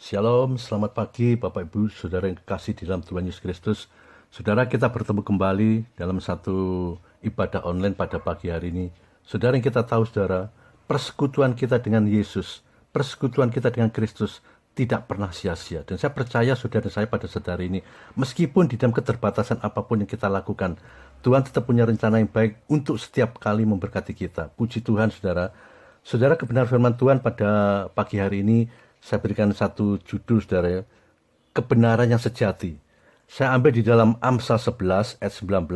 Shalom, selamat pagi Bapak Ibu, Saudara yang kekasih di dalam Tuhan Yesus Kristus. Saudara, kita bertemu kembali dalam satu ibadah online pada pagi hari ini. Saudara, yang kita tahu saudara, persekutuan kita dengan Yesus, persekutuan kita dengan Kristus tidak pernah sia-sia. Dan saya percaya saudara saya pada saat hari ini, meskipun di dalam keterbatasan apapun yang kita lakukan, Tuhan tetap punya rencana yang baik untuk setiap kali memberkati kita. Puji Tuhan saudara. Saudara, kebenaran firman Tuhan pada pagi hari ini saya berikan satu judul saudara ya, kebenaran yang sejati. Saya ambil di dalam Amsal 11 ayat 19,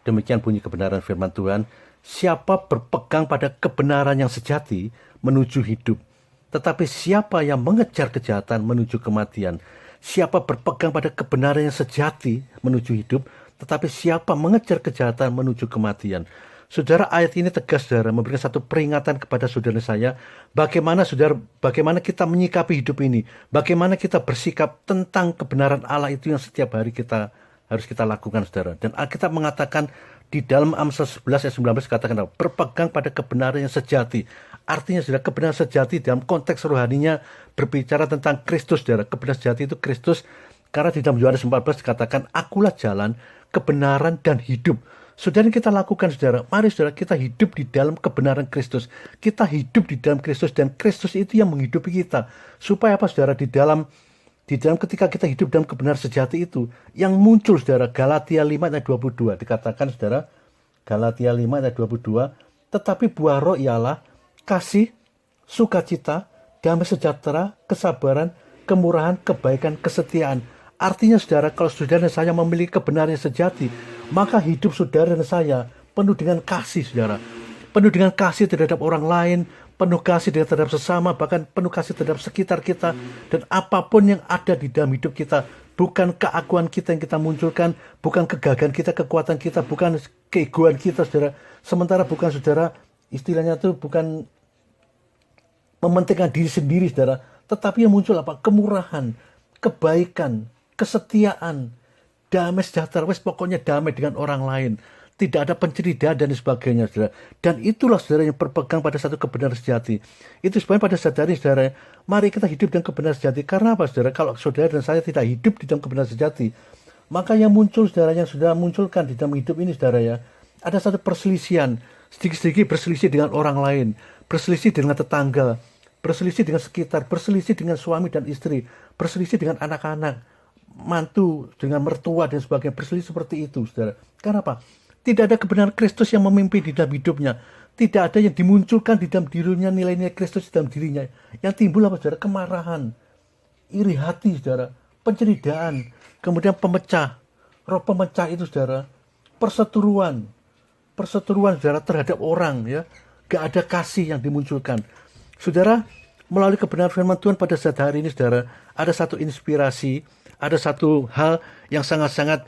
demikian bunyi kebenaran firman Tuhan. Siapa berpegang pada kebenaran yang sejati menuju hidup, tetapi siapa yang mengejar kejahatan menuju kematian. Siapa berpegang pada kebenaran yang sejati menuju hidup, tetapi siapa mengejar kejahatan menuju kematian. Saudara, ayat ini tegas saudara, memberikan satu peringatan kepada saudara saya, bagaimana kita menyikapi hidup ini, bagaimana kita bersikap tentang kebenaran Allah itu yang setiap hari kita harus kita lakukan saudara. Dan Alkitab mengatakan di dalam Amsal 11 ayat 19 katakan berpegang pada kebenaran yang sejati. Artinya saudara, kebenaran sejati dalam konteks rohaninya berbicara tentang Kristus saudara. Kebenaran sejati itu Kristus, karena di dalam Yohanes 14 dikatakan akulah jalan, kebenaran dan hidup. Saudara, yang kita lakukan saudara, mari saudara kita hidup di dalam kebenaran Kristus. Kita hidup di dalam Kristus dan Kristus itu yang menghidupi kita. Supaya apa saudara, di dalam ketika kita hidup dalam kebenaran sejati itu, yang muncul saudara, Galatia 5 ayat 22 dikatakan saudara, Galatia 5 ayat 22, tetapi buah roh ialah kasih, sukacita, damai sejahtera, kesabaran, kemurahan, kebaikan, kesetiaan. Artinya saudara, kalau saudara dan saya memiliki kebenaran yang sejati, maka hidup saudara dan saya penuh dengan kasih saudara. Penuh dengan kasih terhadap orang lain, penuh kasih terhadap sesama, bahkan penuh kasih terhadap sekitar kita. Dan apapun yang ada di dalam hidup kita, bukan keakuan kita yang kita munculkan, bukan kegagahan kita, kekuatan kita, bukan keegoan kita saudara. Sementara bukan saudara, istilahnya itu bukan mementingkan diri sendiri saudara, tetapi yang muncul apa? Kemurahan, kebaikan, kesetiaan, damai sejahtera, pokoknya damai dengan orang lain. Tidak ada penceritaan dan sebagainya, saudara. Dan itulah saudara yang berpegang pada satu kebenaran sejati. Itu sebabnya pada saat ini, saudara, mari kita hidup dengan kebenaran sejati. Karena apa, saudara? Kalau saudara dan saya tidak hidup di dalam kebenaran sejati, maka yang muncul, saudara, yang sudah munculkan di dalam hidup ini, saudara ya, ada satu perselisihan. Sedikit-sedikit berselisih dengan orang lain, berselisih dengan tetangga, berselisih dengan sekitar, berselisih dengan suami dan istri, berselisih dengan anak-anak, mantu dengan mertua dan sebagainya, berselisih seperti itu saudara. Kenapa? Tidak ada kebenaran Kristus yang memimpin di dalam hidupnya. Tidak ada yang dimunculkan di dalam dirinya, nilai-nilai Kristus di dalam dirinya. Yang timbul apa saudara? Kemarahan, iri hati saudara, penceridaan, kemudian pemecah, roh pemecah itu saudara, perseteruan saudara terhadap orang ya. Gak ada kasih yang dimunculkan. Saudara, melalui kebenaran firman Tuhan pada saat hari ini saudara, ada satu inspirasi, ada satu hal yang sangat-sangat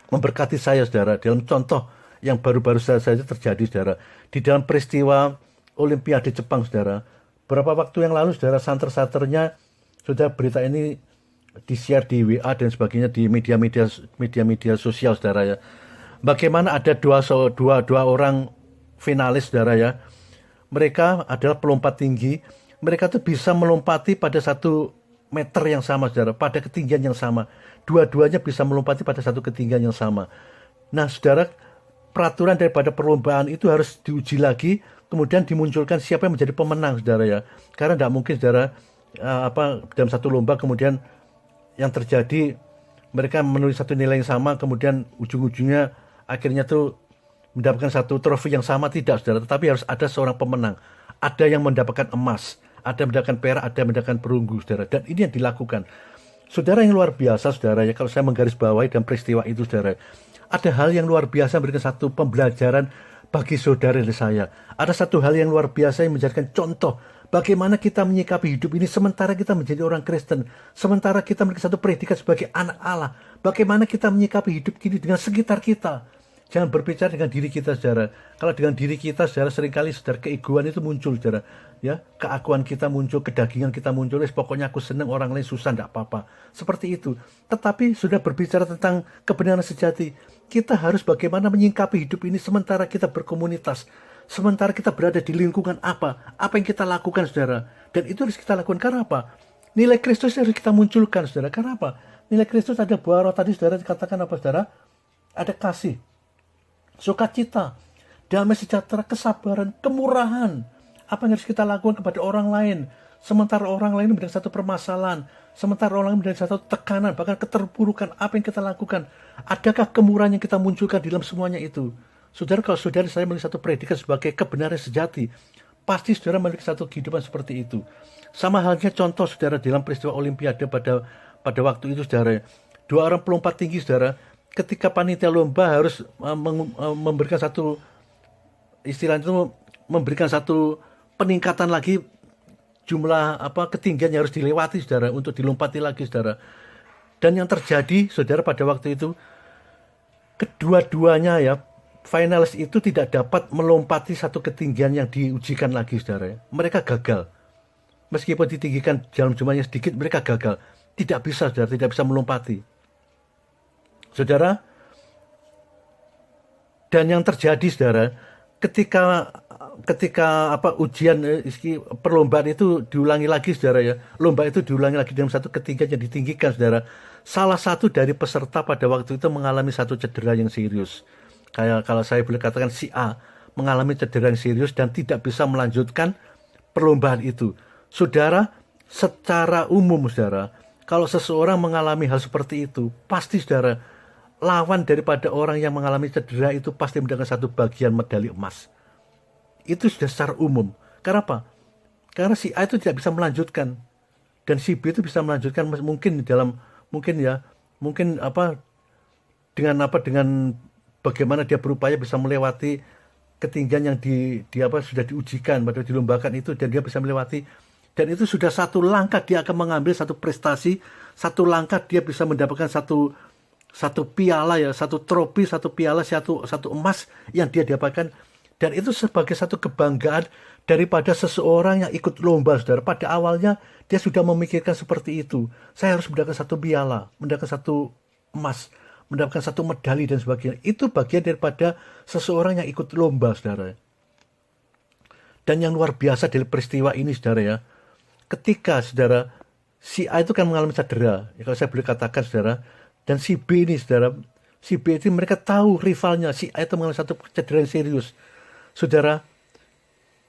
memberkati saya saudara, dalam contoh yang baru-baru saja terjadi saudara, di dalam peristiwa Olimpiade Jepang saudara. Beberapa waktu yang lalu saudara, santer-santernya sudah berita ini di-share di WA dan sebagainya, di media sosial saudara ya. Bagaimana ada dua orang finalis saudara ya. Mereka adalah pelompat tinggi. Mereka tuh bisa melompati pada 1 meter yang sama saudara, pada ketinggian yang sama. Dua-duanya bisa melompati pada satu ketinggian yang sama. Nah saudara, peraturan daripada perlombaan itu harus diuji lagi, kemudian dimunculkan siapa yang menjadi pemenang saudara ya. Karena tidak mungkin saudara dalam satu lomba kemudian yang terjadi mereka menulis satu nilai yang sama, kemudian ujung-ujungnya akhirnya tuh mendapatkan satu trofi yang sama, tidak saudara. Tetapi harus ada seorang pemenang. Ada yang mendapatkan emas, ada yang mendapatkan perak, ada yang mendapatkan perunggu saudara. Dan ini yang dilakukan. Saudara, yang luar biasa saudara ya, kalau saya menggarisbawahi dalam peristiwa itu saudara, ada hal yang luar biasa memberikan satu pembelajaran bagi saudara dan saya. Ada satu hal yang luar biasa yang menjadikan contoh bagaimana kita menyikapi hidup ini sementara kita menjadi orang Kristen, sementara kita memiliki satu predikat sebagai anak Allah. Bagaimana kita menyikapi hidup ini dengan sekitar kita. Jangan berbicara dengan diri kita saudara. Kalau dengan diri kita saudara, seringkali saudara keegoan itu muncul saudara. Ya, keakuan kita muncul, kedagingan kita muncul. Pokoknya aku senang, orang lain susah, tidak apa-apa. Seperti itu. Tetapi sudah berbicara tentang kebenaran sejati, kita harus bagaimana menyingkapi hidup ini sementara kita berkomunitas, sementara kita berada di lingkungan apa yang kita lakukan saudara. Dan itu harus kita lakukan karena apa? Nilai Kristus harus kita munculkan, saudara. Karena apa? Nilai Kristus ada buah roh tadi, saudara, dikatakan apa, saudara? Ada kasih, sukacita, damai sejahtera, kesabaran, kemurahan. Apa yang harus kita lakukan kepada orang lain? Sementara orang lain menjadi satu permasalahan, sementara orang lain menjadi satu tekanan, bahkan keterpurukan, apa yang kita lakukan? Adakah kemurahan yang kita munculkan di dalam semuanya itu? Saudara, kalau saudara saya memiliki satu predikat sebagai kebenaran sejati, pasti saudara memiliki satu kehidupan seperti itu. Sama halnya contoh saudara dalam peristiwa Olimpiade pada waktu itu, saudara. Dua orang pelompat tinggi, saudara, ketika panitia lomba harus memberikan satu istilah itu, memberikan satu peningkatan lagi jumlah ketinggian yang harus dilewati, saudara, untuk dilompati lagi, saudara. Dan yang terjadi, saudara, pada waktu itu kedua-duanya ya, finalis itu tidak dapat melompati satu ketinggian yang diujikan lagi, saudara. Mereka gagal. Meskipun ditinggikan dalam jumlahnya sedikit, mereka gagal. Tidak bisa, saudara, tidak bisa melompati. Saudara, dan yang terjadi, saudara, ketika ujian perlombaan itu diulangi lagi, saudara ya, lomba itu diulangi lagi dalam satu ketinggian yang ditinggikan, saudara. Salah satu dari peserta pada waktu itu mengalami satu cedera yang serius. Kayak kalau saya boleh katakan, si A mengalami cedera yang serius dan tidak bisa melanjutkan perlombaan itu. Saudara, secara umum, saudara, kalau seseorang mengalami hal seperti itu, pasti, saudara, lawan daripada orang yang mengalami cedera itu pasti mendapatkan satu bagian medali emas. Itu sudah secara umum. Karena apa? Karena si A itu tidak bisa melanjutkan dan si B itu bisa melanjutkan, mungkin dengan bagaimana dia berupaya bisa melewati ketinggian yang sudah diujikan, pada dilombakan itu, dan dia bisa melewati, dan itu sudah satu langkah dia akan mengambil satu prestasi, satu langkah dia bisa mendapatkan satu piala ya, satu trofi, satu piala, satu emas yang dia dapatkan. Dan itu sebagai satu kebanggaan daripada seseorang yang ikut lomba, saudara. Pada awalnya dia sudah memikirkan seperti itu. Saya harus mendapatkan satu piala, mendapatkan satu emas, mendapatkan satu medali dan sebagainya. Itu bagian daripada seseorang yang ikut lomba, saudara. Dan yang luar biasa dari peristiwa ini, saudara ya, ketika, saudara, si A itu kan mengalami cedera, ya, kalau saya boleh katakan, saudara, dan si B ini, saudara, si B itu mereka tahu rivalnya, si A itu mengalami satu cedera yang serius. Saudara,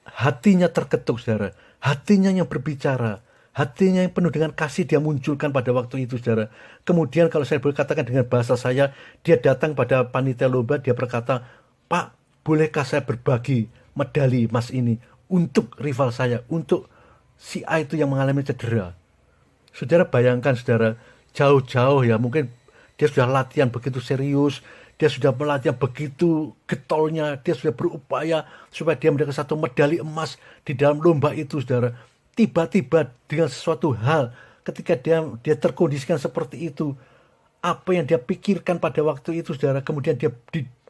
hatinya terketuk, saudara. Hatinya yang berbicara. Hatinya yang penuh dengan kasih dia munculkan pada waktu itu, saudara. Kemudian kalau saya boleh katakan dengan bahasa saya, dia datang pada panitia lomba, dia berkata, "Pak, bolehkah saya berbagi medali emas ini untuk rival saya, untuk si A itu yang mengalami cedera?" Saudara bayangkan, saudara, jauh-jauh ya, mungkin dia sudah latihan begitu serius, dia sudah latihan begitu getolnya, dia sudah berupaya supaya dia mendapatkan satu medali emas di dalam lomba itu, saudara. Tiba-tiba dengan sesuatu hal, ketika dia terkondisikan seperti itu, apa yang dia pikirkan pada waktu itu, saudara, kemudian dia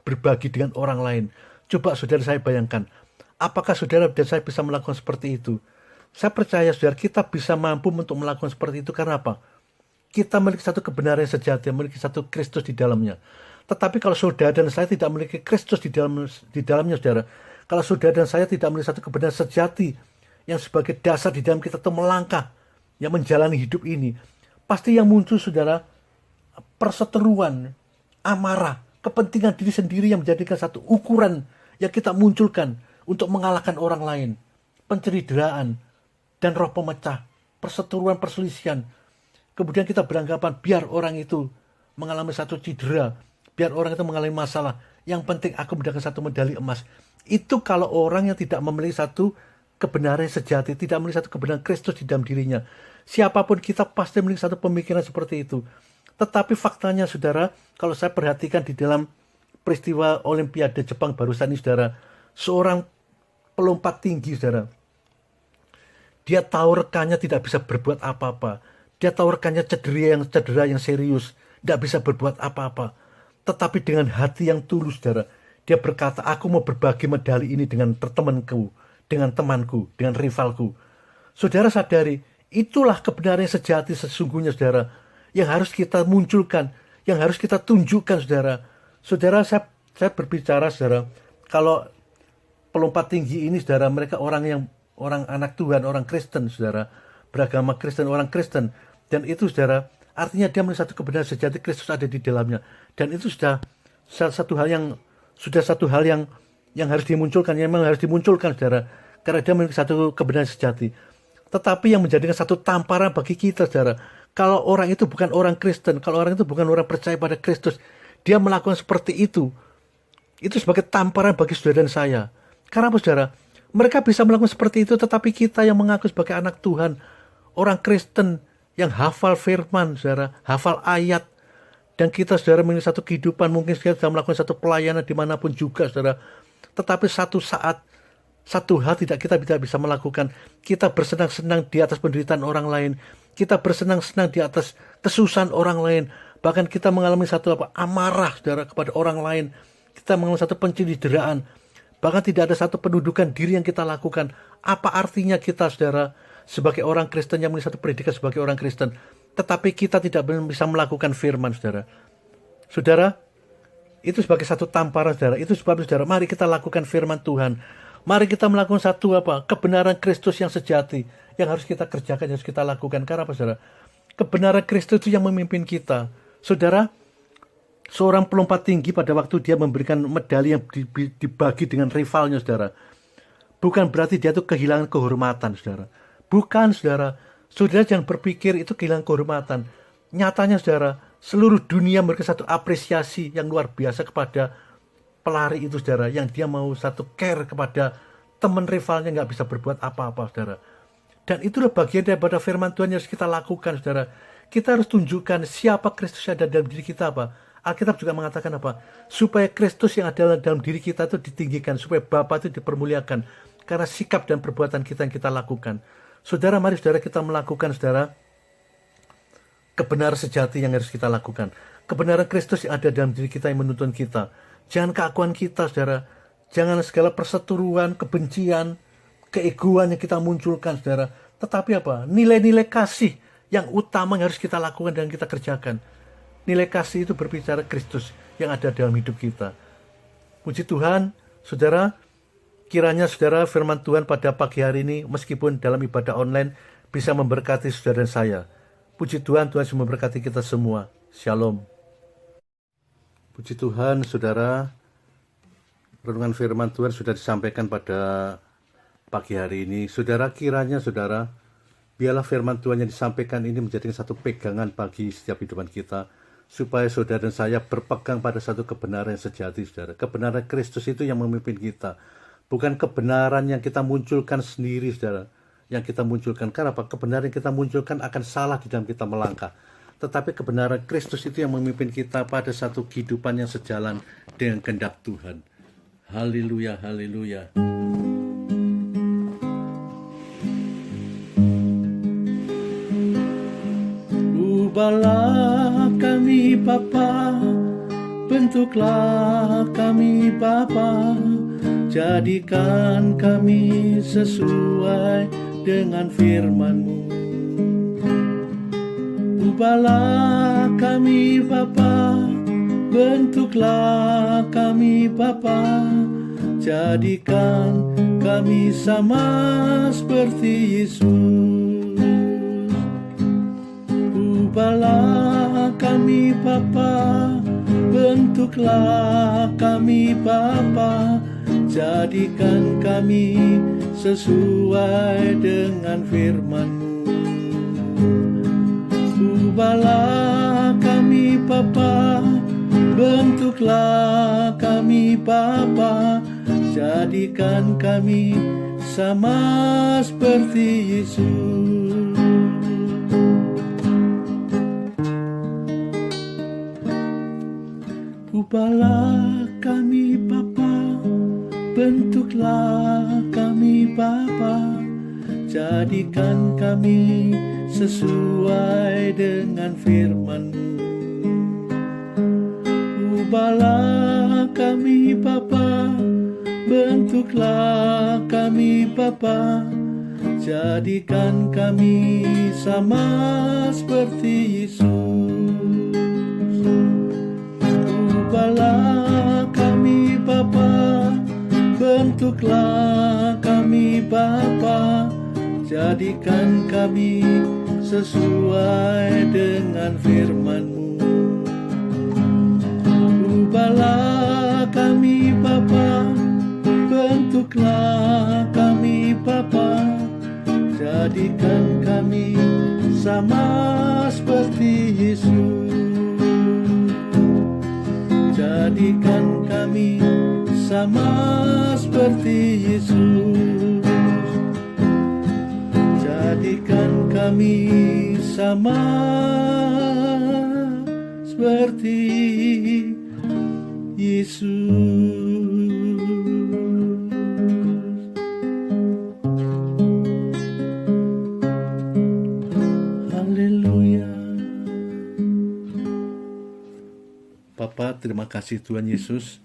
berbagi dengan orang lain. Coba saudara saya bayangkan, apakah saudara dan saya bisa melakukan seperti itu? Saya percaya, saudara, kita bisa mampu untuk melakukan seperti itu. Karena apa? Kita memiliki satu kebenaran yang sejati, memiliki satu Kristus di dalamnya. Tetapi kalau saudara dan saya tidak memiliki Kristus di dalamnya, saudara, kalau saudara dan saya tidak memiliki satu kebenaran sejati yang sebagai dasar di dalam kita itu melangkah, yang menjalani hidup ini, pasti yang muncul, saudara, perseteruan, amarah, kepentingan diri sendiri yang menjadikan satu ukuran yang kita munculkan untuk mengalahkan orang lain, pencerideraan, dan roh pemecah, perseteruan, perselisihan. Kemudian kita beranggapan biar orang itu mengalami satu cedera, biar orang itu mengalami masalah, yang penting aku mendapatkan satu medali emas. Itu kalau orang yang tidak memiliki satu kebenaran sejati, tidak memiliki satu kebenaran Kristus di dalam dirinya. Siapapun kita pasti memiliki satu pemikiran seperti itu. Tetapi faktanya, saudara, kalau saya perhatikan di dalam peristiwa Olimpiade Jepang barusan ini, saudara, seorang pelompat tinggi, saudara, dia tahu rekannya tidak bisa berbuat apa-apa. Dia tahu rekannya cedera yang serius, tidak bisa berbuat apa-apa. Tetapi dengan hati yang tulus, saudara, dia berkata, aku mau berbagi medali ini dengan temanku, dengan temanku, dengan rivalku. Saudara sadari, itulah kebenaran yang sejati sesungguhnya, saudara, yang harus kita munculkan, yang harus kita tunjukkan, saudara. Saudara, saya berbicara, saudara, kalau pelompat tinggi ini, saudara, mereka orang anak Tuhan, orang Kristen, saudara, beragama Kristen, orang Kristen. Dan itu saudara, artinya dia melihat satu kebenaran sejati Kristus ada di dalamnya. Dan itu sudah satu hal yang harus dimunculkan, yang memang harus dimunculkan saudara. Karena dia memiliki satu kebenaran sejati. Tetapi yang menjadikan satu tamparan bagi kita saudara, kalau orang itu bukan orang Kristen, kalau orang itu bukan orang percaya pada Kristus, dia melakukan seperti itu sebagai tamparan bagi saudara dan saya. Karena apa saudara? Mereka bisa melakukan seperti itu, tetapi kita yang mengaku sebagai anak Tuhan, orang Kristen yang hafal firman, saudara, hafal ayat, dan kita saudara memiliki satu kehidupan, mungkin kita sudah melakukan satu pelayanan dimanapun juga, saudara. Tetapi satu saat, satu hal kita tidak bisa melakukan. Kita bersenang-senang di atas penderitaan orang lain. Kita bersenang-senang di atas kesusahan orang lain. Bahkan kita mengalami satu amarah, saudara, kepada orang lain. Kita mengalami satu pencideraan. Bahkan tidak ada satu pendudukan diri yang kita lakukan. Apa artinya kita, saudara, sebagai orang Kristen yang memiliki satu predikat sebagai orang Kristen, tetapi kita tidak bisa melakukan firman, saudara. Saudara, itu sebagai satu tamparan, saudara. Itu sebab, saudara, mari kita lakukan firman Tuhan. Mari kita melakukan satu kebenaran Kristus yang sejati, yang harus kita kerjakan, yang harus kita lakukan. Karena apa, saudara? Kebenaran Kristus itu yang memimpin kita. Saudara, seorang pelompat tinggi pada waktu dia memberikan medali yang dibagi dengan rivalnya, saudara, bukan berarti dia itu kehilangan kehormatan, saudara. Bukan, saudara. Saudara jangan berpikir itu kehilangan kehormatan. Nyatanya, saudara, seluruh dunia memberikan satu apresiasi yang luar biasa kepada pelari itu, saudara, yang dia mau satu care kepada teman rivalnya, nggak bisa berbuat apa-apa, saudara. Dan itulah bagian daripada firman Tuhan yang harus kita lakukan, saudara. Kita harus tunjukkan siapa Kristus yang ada dalam diri kita, Alkitab juga mengatakan supaya Kristus yang ada dalam diri kita itu ditinggikan, supaya Bapa itu dipermuliakan karena sikap dan perbuatan kita yang kita lakukan. Saudara, mari saudara kita melakukan, saudara, kebenaran sejati yang harus kita lakukan. Kebenaran Kristus yang ada dalam diri kita yang menuntun kita. Jangan keakuan kita, saudara. Jangan segala perseteruan, kebencian, keegoan yang kita munculkan, saudara. Tetapi nilai-nilai kasih yang utama yang harus kita lakukan dan kita kerjakan. Nilai kasih itu berbicara Kristus yang ada dalam hidup kita. Puji Tuhan, saudara, kiranya saudara firman Tuhan pada pagi hari ini, meskipun dalam ibadah online, bisa memberkati saudara dan saya. Puji Tuhan, Tuhan sudah memberkati kita semua. Shalom. Puji Tuhan, saudara, renungan firman Tuhan sudah disampaikan pada pagi hari ini. Saudara, kiranya saudara, biarlah firman Tuhan yang disampaikan ini menjadi satu pegangan bagi setiap kehidupan kita, supaya saudara dan saya berpegang pada satu kebenaran yang sejati, saudara. Kebenaran Kristus itu yang memimpin kita, bukan kebenaran yang kita munculkan sendiri, saudara. Yang kita munculkan, karena kebenaran yang kita munculkan akan salah di dalam kita melangkah. Tetapi kebenaran Kristus itu yang memimpin kita pada satu kehidupan yang sejalan dengan kehendak Tuhan. Haleluya, haleluya. Ubahlah kami Bapa, bentuklah kami Bapa, jadikan kami sesuai dengan firman-Mu. Ubahlah kami Bapa, bentuklah kami Bapa, jadikan kami sama seperti Yesus. Ubahlah kami Bapa, bentuklah kami Bapa, jadikan kami sesuai dengan firman-Mu. Ubahlah kami Bapa, bentuklah kami Bapa, jadikan kami sama seperti Yesus. Ubahlah kami Bapa, bentuklah kami Bapa, jadikan kami sesuai dengan firman-Mu. Ubahlah kami Bapa, bentuklah kami Bapa, jadikan kami sama seperti Yesus. Ubahlah kami Bapa, bentuklah kami Bapa, Jadikan kami sesuai dengan firman-Mu. Ubahlah kami Bapa, bentuklah kami Bapa, jadikan kami sama seperti Yesus. Jadikan kami sama seperti Yesus. Jadikan kami sama seperti Yesus. Haleluya. Bapa, terima kasih Tuhan Yesus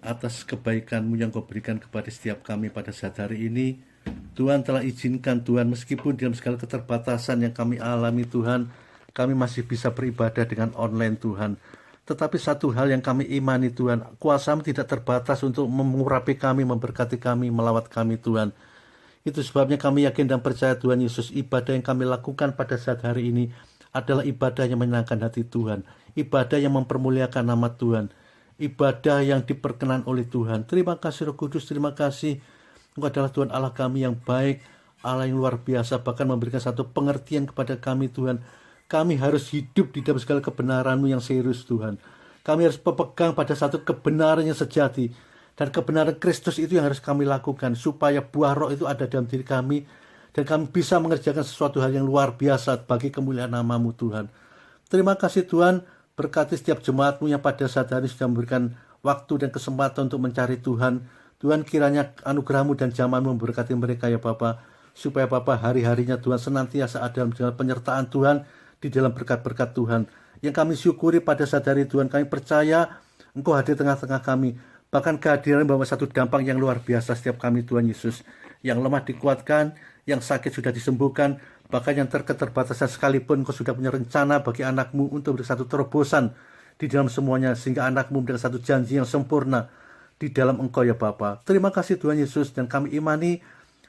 atas kebaikan-Mu yang Kau berikan kepada setiap kami pada saat hari ini. Tuhan telah izinkan Tuhan, meskipun dalam segala keterbatasan yang kami alami Tuhan, kami masih bisa beribadah dengan online Tuhan. Tetapi satu hal yang kami imani Tuhan, kuasa-Mu tidak terbatas untuk mengurapi kami, memberkati kami, melawat kami Tuhan. Itu sebabnya kami yakin dan percaya Tuhan Yesus, ibadah yang kami lakukan pada saat hari ini adalah ibadah yang menyenangkan hati Tuhan, ibadah yang mempermuliakan nama Tuhan, ibadah yang diperkenan oleh Tuhan. Terima kasih Roh Kudus, terima kasih. Engkau adalah Tuhan Allah kami yang baik, Allah yang luar biasa, bahkan memberikan satu pengertian kepada kami Tuhan. Kami harus hidup di dalam segala kebenaran-Mu yang serius Tuhan. Kami harus berpegang pada satu kebenaran yang sejati. Dan kebenaran Kristus itu yang harus kami lakukan, supaya buah roh itu ada dalam diri kami, dan kami bisa mengerjakan sesuatu hal yang luar biasa bagi kemuliaan nama-Mu Tuhan. Terima kasih Tuhan, berkati setiap jemaat-Mu yang pada saat hari sudah memberikan waktu dan kesempatan untuk mencari Tuhan. Tuhan, kiranya anugerah-Mu dan jamaah-Mu memberkati mereka ya Bapa, supaya Bapa hari-harinya Tuhan senantiasa ada dalam penyertaan Tuhan, di dalam berkat-berkat Tuhan. Yang kami syukuri pada saat hari Tuhan, kami percaya Engkau hadir tengah-tengah kami. Bahkan kehadiran membawa satu dampak yang luar biasa setiap kami Tuhan Yesus. Yang lemah dikuatkan, yang sakit sudah disembuhkan, bahkan yang terketerbatasan sekalipun Engkau sudah punya rencana bagi anak-Mu untuk bersatu terobosan di dalam semuanya, sehingga anak-Mu mendapat satu janji yang sempurna di dalam Engkau ya Bapa. Terima kasih Tuhan Yesus, dan kami imani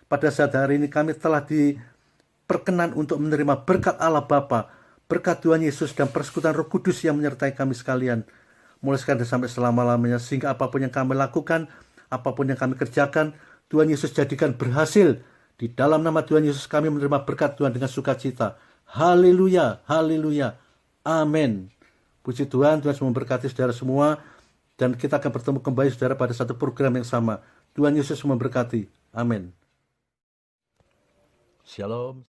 pada saat hari ini kami telah diperkenan untuk menerima berkat Allah Bapa, berkat Tuhan Yesus dan persekutuan Roh Kudus yang menyertai kami sekalian, mulai sekarang dan sampai selama-lamanya, sehingga apapun yang kami lakukan, apapun yang kami kerjakan, Tuhan Yesus jadikan berhasil. Di dalam nama Tuhan Yesus kami menerima berkat Tuhan dengan sukacita. Haleluya, haleluya, amin. Puji Tuhan, Tuhan memberkati saudara semua, dan kita akan bertemu kembali saudara pada satu program yang sama. Tuhan Yesus memberkati, amin. Shalom.